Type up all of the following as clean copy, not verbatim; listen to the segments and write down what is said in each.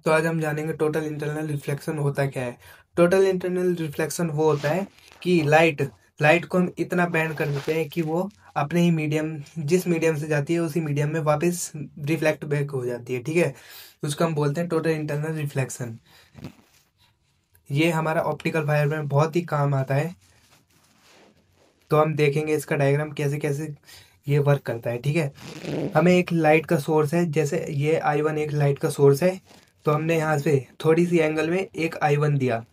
तो आज हम जानेंगे टोटल इंटरनल रिफ्लेक्शन होता क्या है। टोटल इंटरनल रिफ्लेक्शन वो होता है कि लाइट लाइट को हम इतना बैंड कर देते हैं कि वो अपने ही मीडियम, जिस मीडियम से जाती है उसी मीडियम में वापस रिफ्लेक्ट बैक हो जाती है। ठीक है, उसको हम बोलते हैं टोटल इंटरनल रिफ्लेक्शन। ये हमारा ऑप्टिकल फाइबर में बहुत ही काम आता है। तो हम देखेंगे इसका डायग्राम कैसे कैसे ये वर्क करता है। ठीक है, हमें एक लाइट का सोर्स है, जैसे ये I1 एक लाइट का सोर्स है। तो हमने यहाँ से थोड़ी सी एंगल में एक I1 दिया,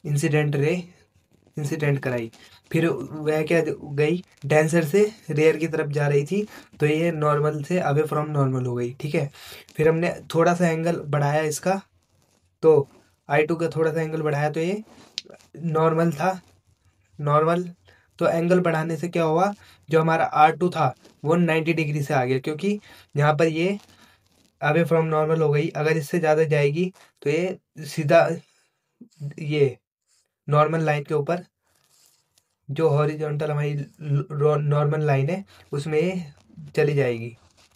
इंसिडेंट रे इंसिडेंट कराई। फिर वह क्या गई, डेंसर से रेयर की तरफ जा रही थी, तो ये नॉर्मल से अवे फ्रॉम नॉर्मल हो गई। ठीक है, फिर हमने थोड़ा सा एंगल बढ़ाया इसका, तो I2 का थोड़ा सा एंगल बढ़ाया तो ये नॉर्मल था, नॉर्मल। तो एंगल बढ़ाने से क्या हुआ, जो हमारा R2 था वो 90 डिग्री से आ गया, क्योंकि यहाँ पर ये अवे फ्रॉम नॉर्मल हो गई। अगर इससे ज़्यादा जाएगी तो ये सीधा ये नॉर्मल लाइन के ऊपर, जो हॉरिजॉन्टल हमारी नॉर्मल लाइन है उसमें ये चली जाएगी।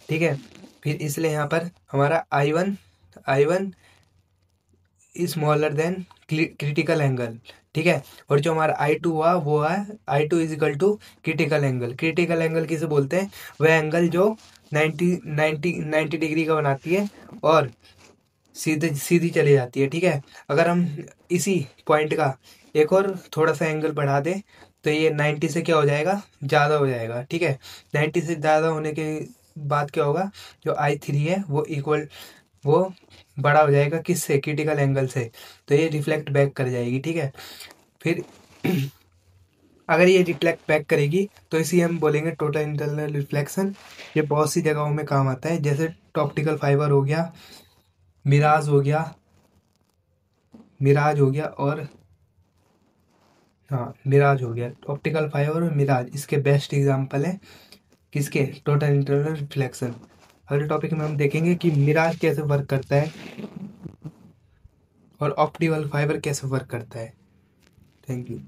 ठीक है, फिर इसलिए यहाँ पर हमारा I one smaller than critical angle. ठीक है, और जो हमारा I2 हुआ वो है I2 is equal to critical angle. Critical angle किसे बोलते हैं, वह एंगल जो 90 डिग्री का बनाती है और सीधे सीधी चली जाती है। ठीक है, अगर हम इसी पॉइंट का एक और थोड़ा सा एंगल बढ़ा दें तो ये 90 से क्या हो जाएगा, ज़्यादा हो जाएगा। ठीक है, 90 से ज़्यादा होने के बाद क्या होगा, जो I3 है वो बड़ा हो जाएगा, किससे, क्रिटिकल एंगल से। तो ये रिफ्लेक्ट बैक कर जाएगी। ठीक है, फिर अगर ये रिफ्लेक्ट बैक करेगी तो इसी हम बोलेंगे टोटल इंटरनल रिफ्लेक्शन। ये बहुत सी जगहों में काम आता है, जैसे ऑप्टिकल फाइबर हो गया, मिराज हो गया, मिराज हो गया और हाँ मिराज हो गया। ऑप्टिकल फाइबर और मिराज इसके बेस्ट एग्जांपल है, किसके, टोटल इंटरनल रिफ्लेक्शन। अगले टॉपिक में हम देखेंगे कि मिराज कैसे वर्क करता है और ऑप्टिकल फाइबर कैसे वर्क करता है। Thank you.